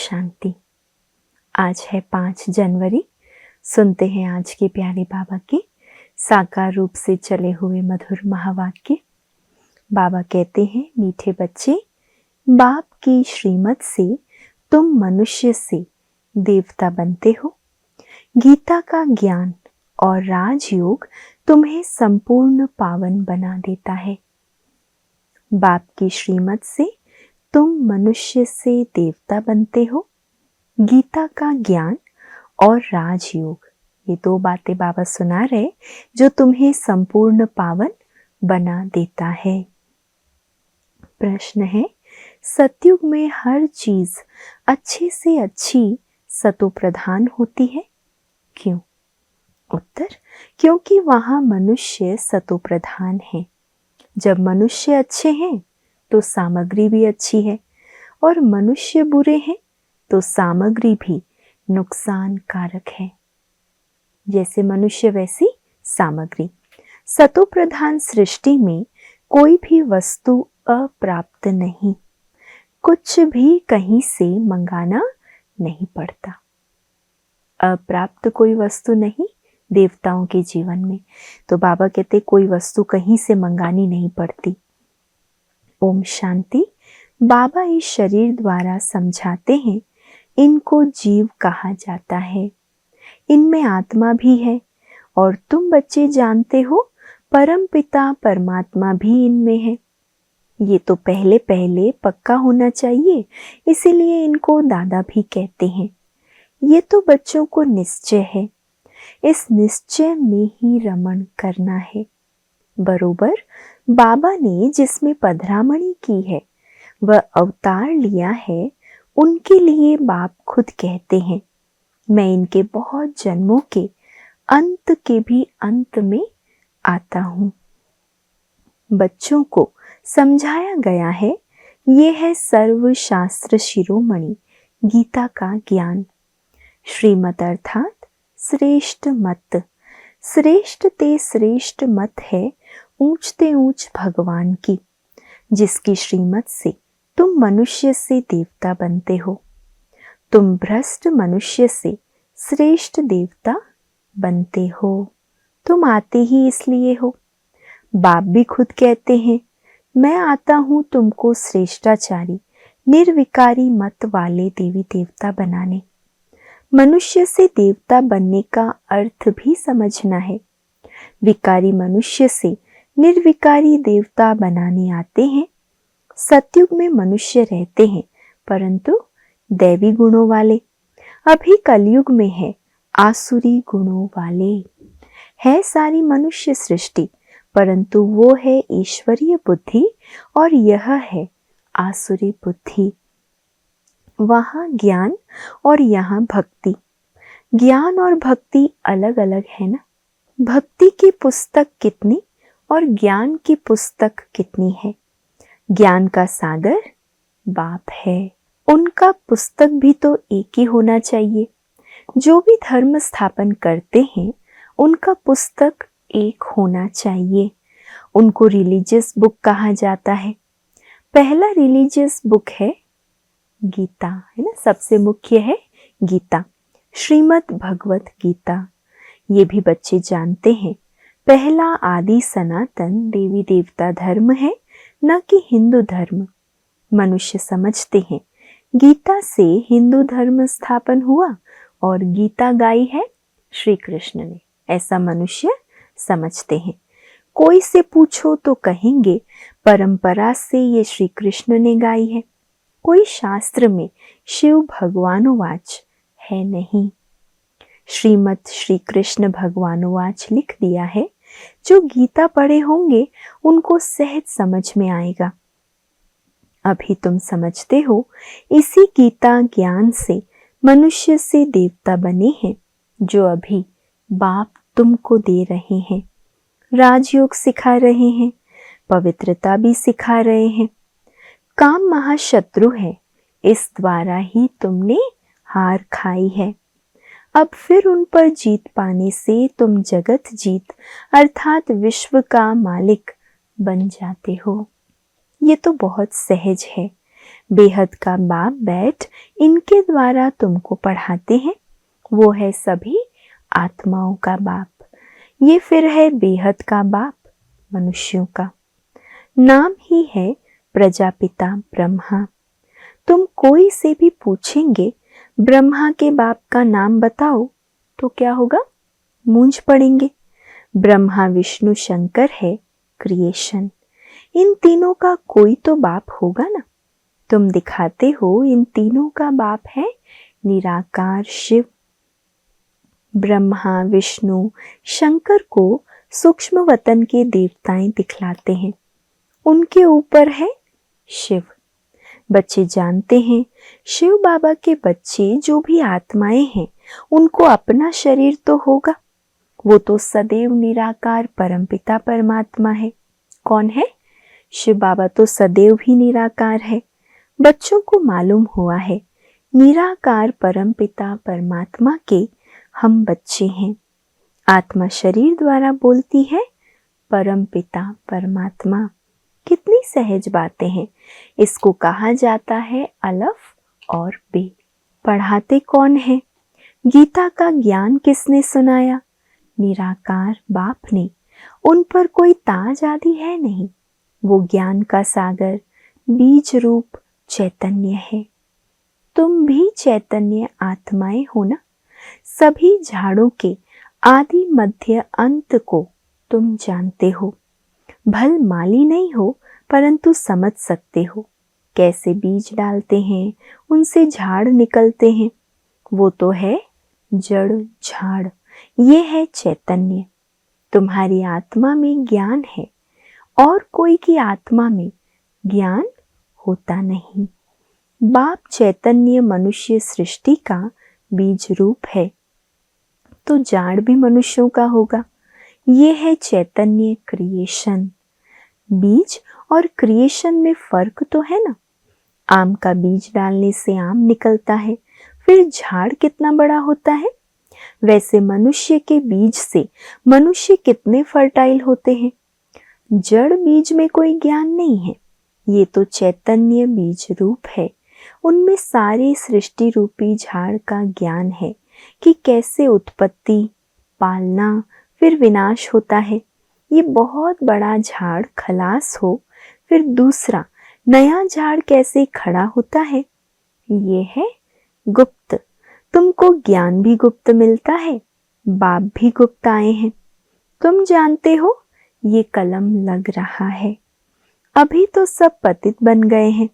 शांति। आज है 5 जनवरी। सुनते हैं आज के प्यारे बाबा के साकार रूप से चले हुए मधुर महावाक्य। बाबा कहते हैं, मीठे बच्चे, बाप की श्रीमत से तुम मनुष्य से देवता बनते हो। गीता का ज्ञान और राजयोग तुम्हें संपूर्ण पावन बना देता है। बाप की श्रीमत से तुम मनुष्य से देवता बनते हो। गीता का ज्ञान और राजयोग, ये 2 बातें बाबा सुना रहे जो तुम्हें संपूर्ण पावन बना देता है। प्रश्न है, सतयुग में हर चीज अच्छे से अच्छी सतो प्रधान होती है, क्यों? उत्तर, क्योंकि वहां मनुष्य सतो प्रधान है। जब मनुष्य अच्छे हैं तो सामग्री भी अच्छी है, और मनुष्य बुरे हैं तो सामग्री भी नुकसान कारक है। जैसे मनुष्य वैसी सामग्री। सतो प्रधान सृष्टि में कोई भी वस्तु अप्राप्त नहीं, कुछ भी कहीं से मंगाना नहीं पड़ता। अप्राप्त कोई वस्तु नहीं देवताओं के जीवन में। तो बाबा कहते कोई वस्तु कहीं से मंगानी नहीं पड़ती। ओम शांति। बाबा इस शरीर द्वारा समझाते हैं, इनको जीव कहा जाता है। इनमें आत्मा भी है, और तुम बच्चे जानते हो परम पिता परमात्मा भी इनमें है। ये तो पहले पहले पक्का होना चाहिए, इसीलिए इनको दादा भी कहते हैं। ये तो बच्चों को निश्चय है, इस निश्चय में ही रमण करना है। बरोबर बाबा ने जिसमें पधरामणी की है, वह अवतार लिया है, उनके लिए बाप खुद कहते हैं, मैं इनके बहुत जन्मों के अंत के भी अंत में आता हूँ। बच्चों को समझाया गया है, ये है सर्वशास्त्र शिरोमणि गीता का ज्ञान। श्रीमत अर्थात श्रेष्ठ मत। श्रेष्ठ ते श्रेष्ठ मत है ऊंचते ऊंच भगवान की, जिसकी श्रीमत से तुम मनुष्य से देवता बनते हो। तुम भ्रष्ट मनुष्य से श्रेष्ठ देवता बनते हो। तुम आते ही इसलिए हो। बाप भी खुद कहते हैं, मैं आता हूं तुमको श्रेष्ठाचारी निर्विकारी मत वाले देवी देवता बनाने। मनुष्य से देवता बनने का अर्थ भी समझना है। विकारी मनुष्य से निर्विकारी देवता बनाने आते हैं। सतयुग में मनुष्य रहते हैं, परंतु दैवी गुणों वाले। अभी कलयुग में है आसुरी गुणों वाले। है सारी मनुष्य सृष्टि, परंतु वो है ईश्वरीय बुद्धि, और यह है आसुरी बुद्धि। वहां ज्ञान और यहाँ भक्ति। ज्ञान और भक्ति अलग अलग है ना। भक्ति की पुस्तक कितनी और ज्ञान की पुस्तक कितनी है। ज्ञान का सागर बाप है, उनका पुस्तक भी तो एक ही होना चाहिए। जो भी धर्म स्थापन करते हैं, उनका पुस्तक एक होना चाहिए। उनको रिलीजियस बुक कहा जाता है। पहला रिलीजियस बुक है गीता, है ना। सबसे मुख्य है गीता, श्रीमद् भगवत गीता। ये भी बच्चे जानते हैं, पहला आदि सनातन देवी देवता धर्म है, न कि हिंदू धर्म। मनुष्य समझते हैं गीता से हिंदू धर्म स्थापन हुआ और गीता गाई है श्री कृष्ण ने, ऐसा मनुष्य समझते हैं। कोई से पूछो तो कहेंगे परंपरा से ये श्री कृष्ण ने गाई है, कोई शास्त्र में शिव भगवानुवाच है नहीं। श्रीमत श्री कृष्ण भगवानुवाच लिख दिया है। जो गीता पढ़े होंगे उनको सहज समझ में आएगा। अभी तुम समझते हो, इसी गीता ज्ञान से मनुष्य से देवता बने हैं, जो अभी बाप तुमको दे रहे हैं। राजयोग सिखा रहे हैं, पवित्रता भी सिखा रहे हैं। काम महाशत्रु है, इस द्वारा ही तुमने हार खाई है। अब फिर उन पर जीत पाने से तुम जगत जीत अर्थात विश्व का मालिक बन जाते हो। ये तो बहुत सहज है। बेहद का बाप बैठ इनके द्वारा तुमको पढ़ाते हैं। वो है सभी आत्माओं का बाप। ये फिर है बेहद का बाप मनुष्यों का। नाम ही है प्रजापिता ब्रह्मा। तुम कोई से भी पूछेंगे ब्रह्मा के बाप का नाम बताओ तो क्या होगा? मूंझ पड़ेंगे। ब्रह्मा विष्णु शंकर है क्रिएशन। इन तीनों का कोई तो बाप होगा ना। तुम दिखाते हो इन तीनों का बाप है निराकार शिव। ब्रह्मा विष्णु शंकर को सूक्ष्म वतन के देवताएं दिखलाते हैं। उनके ऊपर है शिव। बच्चे जानते हैं शिव बाबा के बच्चे जो भी आत्माएं हैं उनको अपना शरीर तो होगा। वो तो सदैव निराकार परमपिता परमात्मा है। कौन है? शिव बाबा तो सदैव ही निराकार है। बच्चों को मालूम हुआ है निराकार परमपिता परमात्मा के हम बच्चे हैं। आत्मा शरीर द्वारा बोलती है परमपिता परमात्मा। कितनी सहज बातें हैं। इसको कहा जाता है अलफ और बे। पढ़ाते कौन है? गीता का ज्ञान किसने सुनाया? निराकार बाप ने। उन पर कोई ताज आदि है नहीं। वो ज्ञान का सागर बीज रूप चैतन्य है। तुम भी चैतन्य आत्माएं हो ना। सभी झाड़ों के आदि मध्य अंत को तुम जानते हो। भल माली नहीं हो परंतु समझ सकते हो कैसे बीज डालते हैं उनसे झाड़ निकलते हैं। वो तो है जड़ झाड़। ये है चैतन्य। तुम्हारी आत्मा में ज्ञान है और कोई की आत्मा में ज्ञान होता नहीं। बाप चैतन्य मनुष्य सृष्टि का बीज रूप है तो झाड़ भी मनुष्यों का होगा। ये है चैतन्य क्रिएशन। बीज और क्रिएशन में फर्क तो है ना। आम का बीज डालने से आम निकलता है, फिर झाड़ कितना बड़ा होता है। वैसे मनुष्य के बीज से मनुष्य कितने फर्टाइल होते हैं। जड़ बीज में कोई ज्ञान नहीं है। ये तो चैतन्य बीज रूप है। उनमें सारे सृष्टि रूपी झाड़ का ज्ञान है कि कैसे उत्पत्ति, पालना, फिर विनाश होता है। ये बहुत बड़ा झाड़ खलास हो, फिर दूसरा नया झाड़ कैसे खड़ा होता है। ये है गुप्त। तुमको ज्ञान भी गुप्त मिलता है, बाप भी गुप्त आए हैं। तुम जानते हो ये कलम लग रहा है। अभी तो सब पतित बन गए हैं।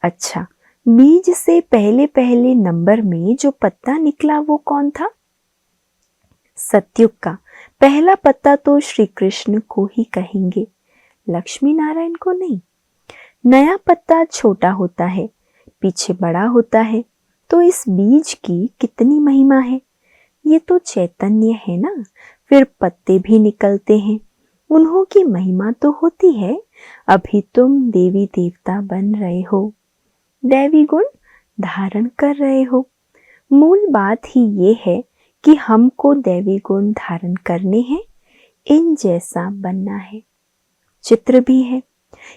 अच्छा, बीज से पहले पहले नंबर में जो पत्ता निकला वो कौन था? सतयुग का पहला पत्ता तो श्री कृष्ण को ही कहेंगे, लक्ष्मी नारायण को नहीं। नया पत्ता छोटा होता है, पीछे बड़ा होता है। तो इस बीज की कितनी महिमा है। ये तो चैतन्य है ना। फिर पत्ते भी निकलते हैं, उन्हों की महिमा तो होती है। अभी तुम देवी देवता बन रहे हो, दैवी गुण धारण कर रहे हो। मूल बात ही ये है कि हमको दैवी गुण धारण करने हैं, इन जैसा बनना है। चित्र भी है।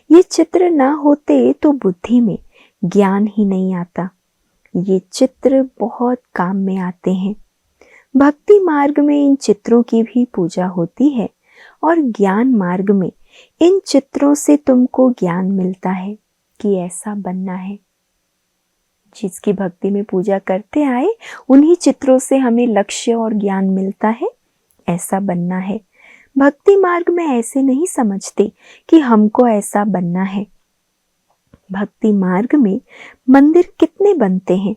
ये चित्र ना होते तो बुद्धि में ज्ञान ही नहीं आता। ये चित्र बहुत काम में आते हैं। भक्ति मार्ग में इन चित्रों की भी पूजा होती है और ज्ञान मार्ग में इन चित्रों से तुमको ज्ञान मिलता है कि ऐसा बनना है। जिसकी भक्ति में पूजा करते आए उन्हीं चित्रों से हमें लक्ष्य और ज्ञान मिलता है। ऐसा बनना है। भक्ति मार्ग में ऐसे नहीं समझते कि हमको ऐसा बनना है। भक्ति मार्ग में मंदिर कितने बनते हैं।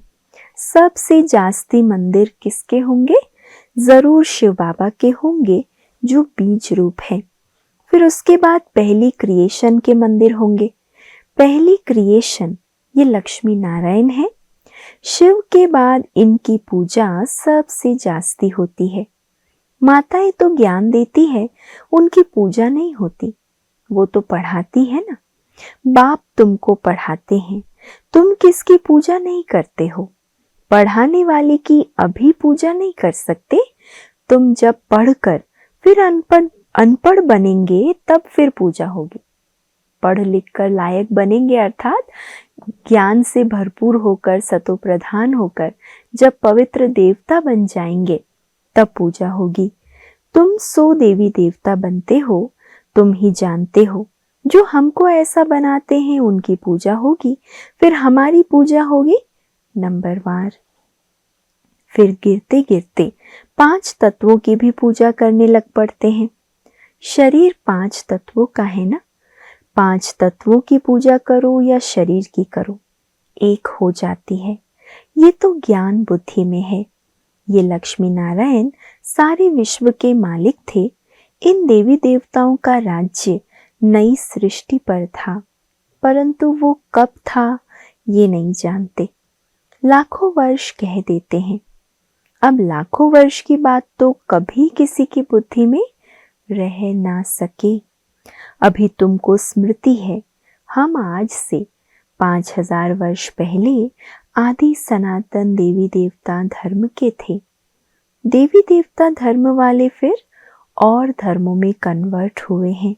सबसे जास्ती मंदिर किसके होंगे? जरूर शिव बाबा के होंगे जो बीज रूप है। फिर उसके बाद पहली क्रिएशन के मंदिर होंगे। पहली क्रिएशन ये लक्ष्मी नारायण है। शिव के बाद इनकी पूजा सबसे जास्ती होती है। माताएं तो ज्ञान देती है, उनकी पूजा नहीं होती। वो तो पढ़ाती है ना। बाप तुमको पढ़ाते हैं, तुम किसकी पूजा नहीं करते हो। पढ़ाने वाले की अभी पूजा नहीं कर सकते। तुम जब पढ़कर फिर अनपढ़ बनेंगे तब फिर पूजा होगी। पढ़ लिख कर लायक बनेंगे अर्थात ज्ञान से भरपूर होकर, सतो प्रधान होकर जब पवित्र देवता बन जाएंगे तब पूजा होगी। तुम 100 देवी देवता बनते हो, तुम ही जानते हो। जो हमको ऐसा बनाते हैं उनकी पूजा होगी, फिर हमारी पूजा होगी नंबरवार। फिर गिरते गिरते 5 तत्वों की भी पूजा करने लग पड़ते हैं। शरीर 5 तत्वों का है ना, 5 तत्वों की पूजा करो या शरीर की करो, एक हो जाती है। ये तो ज्ञान बुद्धि में है। ये लक्ष्मी नारायण सारे विश्व के मालिक थे। इन देवी देवताओं का राज्य नई सृष्टि पर था, परंतु वो कब था ये नहीं जानते। लाखों वर्ष कह देते हैं। अब लाखों वर्ष की बात तो कभी किसी की बुद्धि में रह ना सके। अभी तुमको स्मृति है, हम आज से 5000 वर्ष पहले आदि सनातन देवी देवता धर्म के थे। देवी देवता धर्म वाले फिर और धर्मों में कन्वर्ट हुए हैं।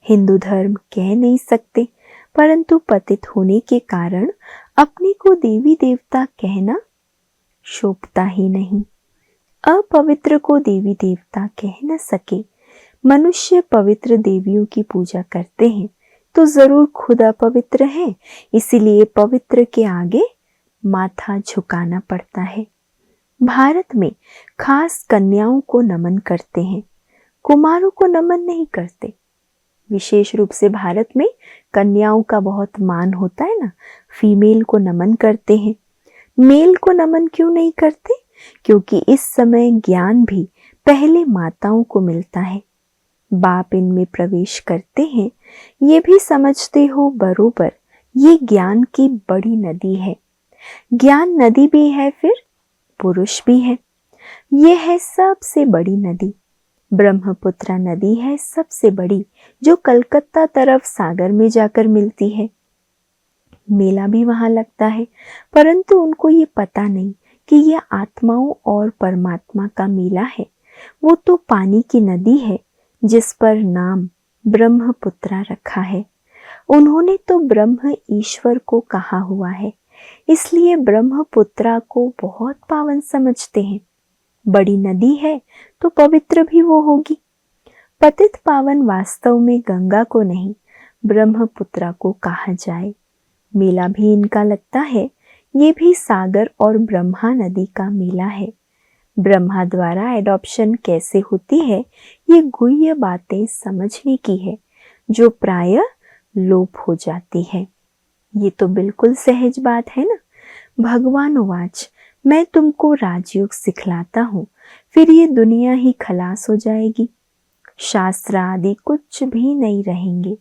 हिंदू धर्म कह नहीं सकते, परंतु पतित होने के कारण अपने को देवी देवता कहना शोभता ही नहीं। अपवित्र को देवी देवता कह न सके। मनुष्य पवित्र देवियों की पूजा करते हैं तो जरूर खुद अपवित्र है, इसीलिए पवित्र के आगे माथा झुकाना पड़ता है। भारत में खास कन्याओं को नमन करते हैं, कुमारों को नमन नहीं करते। विशेष रूप से भारत में कन्याओं का बहुत मान होता है ना, फीमेल को नमन करते हैं। मेल को नमन क्यों नहीं करते? क्योंकि इस समय ज्ञान भी पहले माताओं को मिलता है। बाप इनमें प्रवेश करते हैं, ये भी समझते हो बरोबर ये ज्ञान की बड़ी नदी है। ज्ञान नदी भी है, फिर पुरुष भी है। ये है सबसे बड़ी नदी। ब्रह्मपुत्रा नदी है सबसे बड़ी, जो कलकत्ता तरफ सागर में जाकर मिलती है। मेला भी वहां लगता है, परंतु उनको ये पता नहीं कि यह आत्माओं और परमात्मा का मेला है। वो तो पानी की नदी है जिस पर नाम ब्रह्मपुत्रा रखा है। उन्होंने तो ब्रह्म ईश्वर को कहा हुआ है, इसलिए ब्रह्मपुत्रा को बहुत पावन समझते हैं। बड़ी नदी है तो पवित्र भी वो होगी। पतित पावन वास्तव में गंगा को नहीं, ब्रह्मपुत्रा को कहा जाए। मेला भी इनका लगता है, ये भी सागर और ब्रह्मा नदी का मेला है। ब्रह्मा द्वारा एडॉप्शन कैसे होती है, ये गुह्य बातें समझने की है, जो प्रायः लोप हो जाती है। ये तो बिल्कुल सहज बात है ना। भगवान उवाच, मैं तुमको राजयोग सिखलाता हूँ, फिर ये दुनिया ही खलास हो जाएगी। शास्त्र आदि कुछ भी नहीं रहेंगे।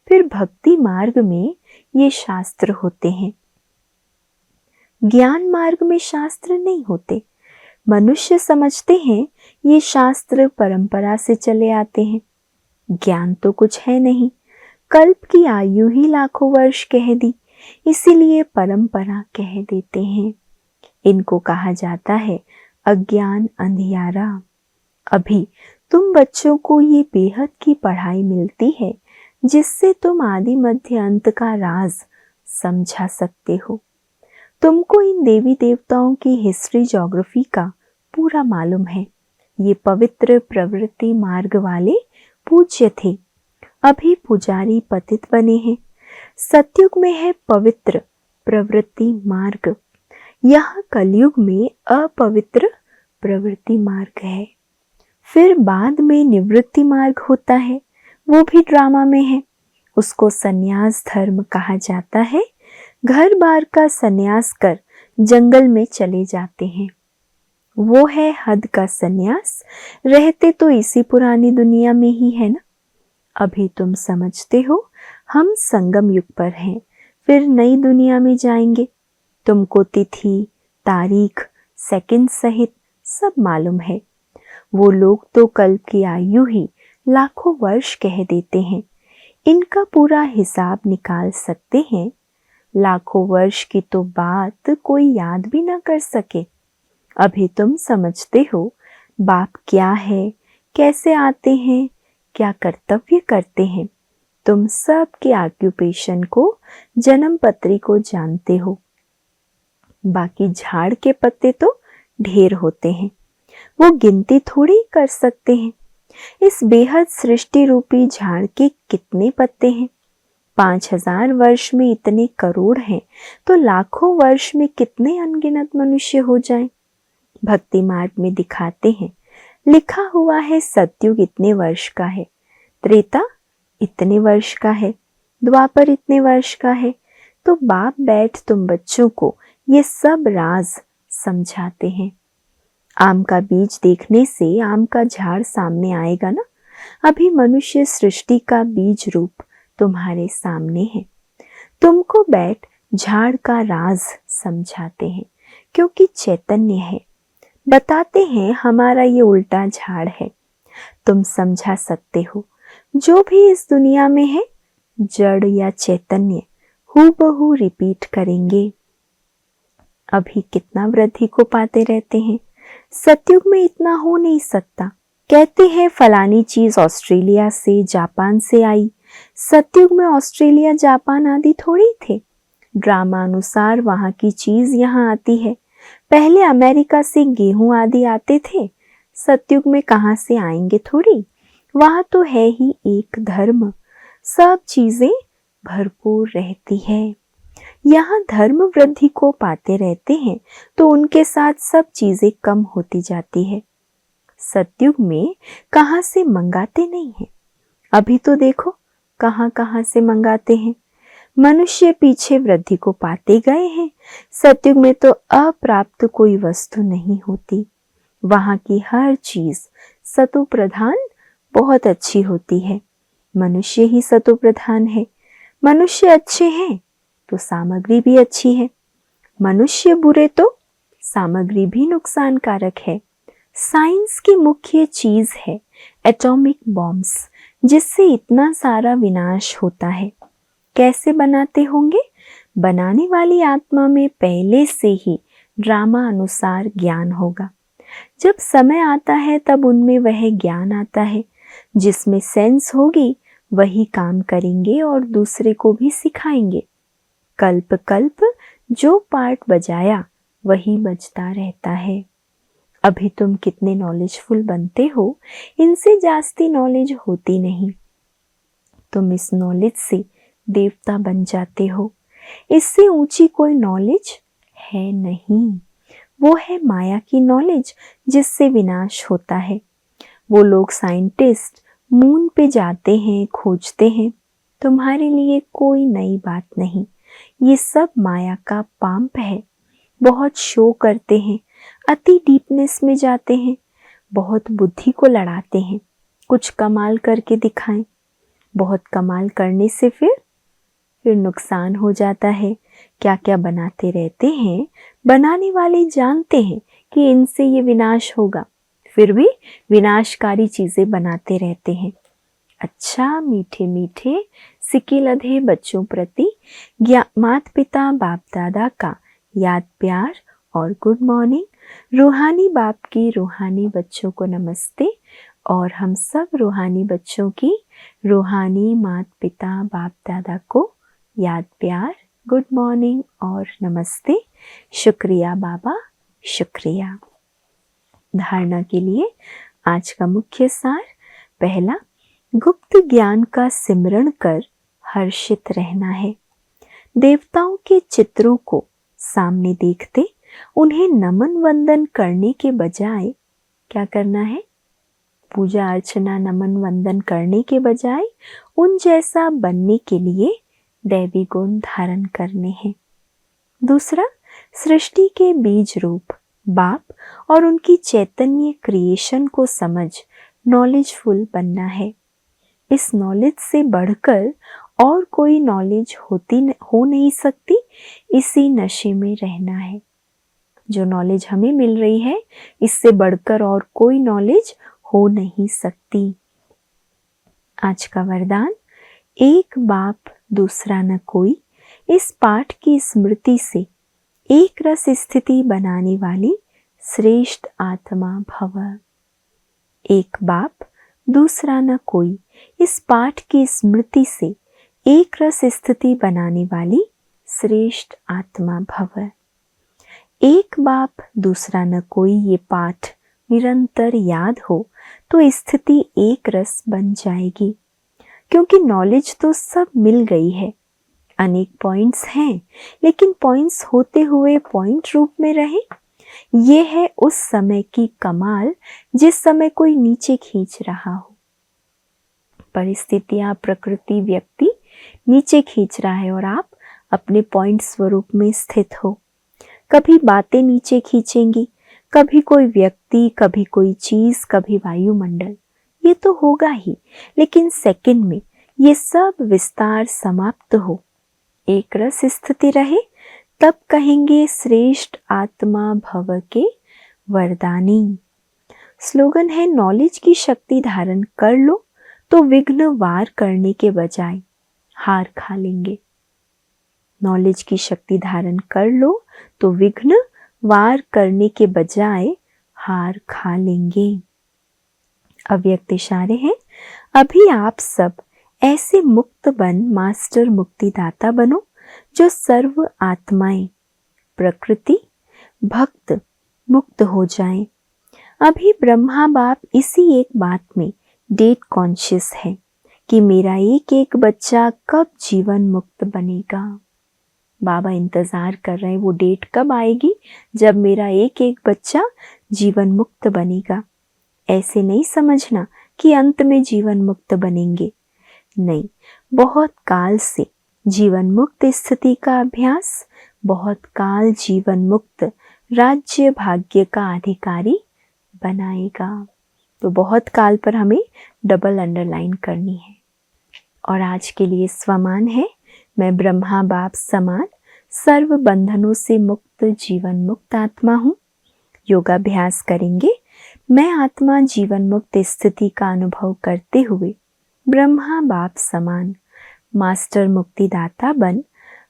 फिर भक्ति मार्ग में ये शास्त्र होते हैं, ज्ञान मार्ग में शास्त्र नहीं होते। मनुष्य समझते हैं ये शास्त्र परंपरा से चले आते हैं। ज्ञान तो कुछ है नहीं, कल्प की आयु ही लाखों वर्ष कह दी, इसीलिए परंपरा कह देते हैं। इनको कहा जाता है अज्ञान अंधियारा। अभी तुम बच्चों को ये बेहद की पढ़ाई मिलती है, जिससे तुम आदि मध्य अंत का राज समझा सकते हो। तुमको इन देवी देवताओं की हिस्ट्री ज्योग्राफी का पूरा मालूम है। ये पवित्र प्रवृत्ति मार्ग वाले पूज्य थे, अभी पुजारी पतित बने हैं। सतयुग में है पवित्र प्रवृत्ति मार्ग, यह कलयुग में अपवित्र प्रवृत्ति मार्ग है। फिर बाद में निवृत्ति मार्ग होता है, वो भी ड्रामा में है। उसको संन्यास धर्म कहा जाता है। घर बार का संन्यास कर जंगल में चले जाते हैं। वो है हद का संन्यास। रहते तो इसी पुरानी दुनिया में ही है ना। अभी तुम समझते हो हम संगम युग पर हैं, फिर नई दुनिया में जाएंगे। तुमको तिथि तारीख सेकंड सहित सब मालूम है। वो लोग तो कल्प की आयु ही लाखों वर्ष कह देते हैं। इनका पूरा हिसाब निकाल सकते हैं। लाखों वर्ष की तो बात कोई याद भी ना कर सके। अभी तुम समझते हो बाप क्या है, कैसे आते हैं, क्या कर्तव्य करते हैं। तुम सब के ऑक्यूपेशन को, जन्म पत्री को जानते हो। बाकी झाड़ के पत्ते तो ढेर होते हैं, वो गिनती थोड़ी कर सकते हैं। इस बेहद सृष्टि रूपी झाड़ के कितने पत्ते हैं? 5000 वर्ष में इतने करोड़ हैं, तो लाखों वर्ष में कितने अनगिनत मनुष्य हो जाएं? भक्ति मार्ग में दिखाते हैं, लिखा हुआ है सतयुग इतने वर्ष का है, त्रेता इतने वर्ष का है, द्वापर इतने वर्ष का है। तो बाप बैठ तुम बच्चों को ये सब राज समझाते हैं। आम का बीज देखने से आम का झाड़ सामने आएगा ना। अभी मनुष्य सृष्टि का बीज रूप तुम्हारे सामने है। तुमको बैठ झाड़ का राज समझाते हैं, क्योंकि चैतन्य है। बताते हैं हमारा ये उल्टा झाड़ है। तुम समझा सकते हो, जो भी इस दुनिया में है, जड़ या चैतन्य हूबहू रिपीट करेंगे। अभी कितना वृद्धि को पाते रहते हैं। सतयुग में इतना हो नहीं सकता। कहते हैं फलानी चीज ऑस्ट्रेलिया से, जापान से आई। सतयुग में ऑस्ट्रेलिया जापान आदि थोड़ी थे। ड्रामा अनुसार वहां की चीज यहाँ आती है। पहले अमेरिका से गेहूं आदि आते थे। सतयुग में कहाँ से आएंगे थोड़ी। वहां तो है ही एक धर्म, सब चीजें भरपूर रहती है। यहाँ धर्म वृद्धि को पाते रहते हैं, तो उनके साथ सब चीजें कम होती जाती है। सतयुग में कहाँ से मंगाते नहीं हैं। अभी तो देखो कहाँ कहाँ से मंगाते हैं। मनुष्य पीछे वृद्धि को पाते गए हैं। सतयुग में तो अप्राप्त कोई वस्तु नहीं होती। वहां की हर चीज सतो प्रधान बहुत अच्छी होती है। मनुष्य ही सतो प्रधान है। मनुष्य अच्छे हैं तो सामग्री भी अच्छी है। मनुष्य बुरे तो सामग्री भी नुकसानकारक है। साइंस की मुख्य चीज है एटॉमिक बॉम्ब्स, जिससे इतना सारा विनाश होता है। कैसे बनाते होंगे? बनाने वाली आत्मा में पहले से ही ड्रामा अनुसार ज्ञान होगा। जब समय आता है तब उनमें वह ज्ञान आता है। जिसमें सेंस होगी वही काम करेंगे और दूसरे को भी सिखाएंगे। कल्प कल्प जो पार्ट बजाया वही बजता रहता है। अभी तुम कितने नॉलेजफुल बनते हो, इनसे जास्ती नॉलेज होती नहीं। तुम इस नॉलेज से देवता बन जाते हो। इससे ऊंची कोई नॉलेज है नहीं। वो है माया की नॉलेज, जिससे विनाश होता है। वो लोग साइंटिस्ट मून पे जाते हैं, खोजते हैं। तुम्हारे लिए कोई नई बात नहीं। ये सब माया का पांप है। बहुत शो करते हैं, अति डीपनेस में जाते हैं, बहुत बुद्धि को लड़ाते हैं, कुछ कमाल करके दिखाएं। बहुत कमाल करने से फिर नुकसान हो जाता है। क्या क्या बनाते रहते हैं। बनाने वाले जानते हैं कि इनसे ये विनाश होगा, फिर भी विनाशकारी चीजें बनाते रहते हैं। अच्छा, मीठे मीठे सिक्के लधे बच्चों प्रति माता पिता बाप दादा का याद प्यार और गुड मॉर्निंग। रूहानी बाप की रूहानी बच्चों को नमस्ते और हम सब रूहानी बच्चों की रूहानी माता पिता बाप दादा को याद प्यार, गुड मॉर्निंग और नमस्ते। शुक्रिया बाबा, शुक्रिया। धारणा के लिए आज का मुख्य सार। पहला, गुप्त ज्ञान का सिमरण कर हर्षित रहना है। देवताओं के चित्रों को सामने देखते उन्हें नमन वंदन करने के बजाय क्या करना है? पूजा अर्चना नमन वंदन करने के बजाय उन जैसा बनने के लिए दैवी गुण धारण करने हैं। दूसरा, सृष्टि के बीज रूप बाप और उनकी चैतन्य क्रिएशन को समझ नॉलेजफुल बनना है। इस नॉलेज से बढ़कर और कोई नॉलेज हो नहीं सकती। इसी नशे में रहना है। जो नॉलेज हमें मिल रही है, इससे बढ़कर और कोई नॉलेज हो नहीं सकती। आज का वरदान, एक बाप दूसरा न कोई। इस पाठ की स्मृति से एक रस स्थिति बनाने वाली श्रेष्ठ आत्मा भव। एक बाप दूसरा न कोई इस पाठ की स्मृति से एक रस स्थिति बनाने वाली श्रेष्ठ आत्मा भव। एक बाप दूसरा न कोई ये पाठ निरंतर याद हो तो स्थिति एक रस बन जाएगी, क्योंकि नॉलेज तो सब मिल गई है। अनेक पॉइंट्स हैं, लेकिन पॉइंट्स होते हुए पॉइंट रूप में रहे, ये है उस समय की कमाल जिस समय कोई नीचे खींच रहा हो। परिस्थितियां, प्रकृति, व्यक्ति नीचे खींच रहा है और आप अपने पॉइंट स्वरूप में स्थित हो। कभी बातें नीचे खींचेंगी, कभी कोई व्यक्ति, कभी कोई चीज, कभी वायुमंडल, ये तो होगा ही, लेकिन सेकंड में ये सब विस्तार समाप्त हो, एक रस स्थिति रहे, तब कहेंगे श्रेष्ठ आत्मा भव के वरदानी। स्लोगन है नॉलेज की शक्ति धारण कर लो तो विघ्न वार करने के बजाय हार खा लेंगे। नॉलेज की शक्ति धारण कर लो तो विघ्न वार करने के बजाय हार खा लेंगे। अव्यक्त इशारे हैं, अभी आप सब ऐसे मुक्त बन मास्टर मुक्तिदाता बनो जो सर्व आत्माएं, प्रकृति, भक्त मुक्त हो जाएं। अभी ब्रह्मा बाप इसी एक बात में डेट कॉन्शियस है कि मेरा एक एक बच्चा कब जीवन मुक्त बनेगा। बाबा इंतजार कर रहे हैं वो डेट कब आएगी जब मेरा एक एक बच्चा जीवन मुक्त बनेगा। ऐसे नहीं समझना कि अंत में जीवन मुक्त बनेंगे, नहीं, बहुत काल से जीवन मुक्त स्थिति का अभ्यास, बहुत काल जीवन मुक्त राज्य भाग्य का अधिकारी बनाएगा। तो बहुत काल पर हमें डबल अंडरलाइन करनी है। और आज के लिए स्वमान है, मैं ब्रह्मा बाप समान सर्व बंधनों से मुक्त जीवन मुक्त आत्मा हूँ। योगाभ्यास करेंगे, मैं आत्मा जीवन मुक्त स्थिति का अनुभव करते हुए ब्रह्मा बाप समान मास्टर मुक्तिदाता बन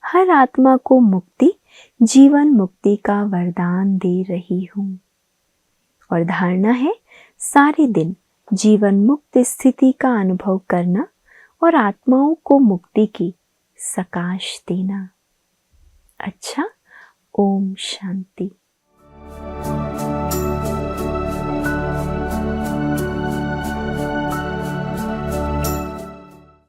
हर आत्मा को मुक्ति, जीवन मुक्ति का वरदान दे रही हूँ। और धारणा है सारे दिन जीवन मुक्त स्थिति का अनुभव करना और आत्माओं को मुक्ति की सकाश देना। अच्छा, ओम शांति।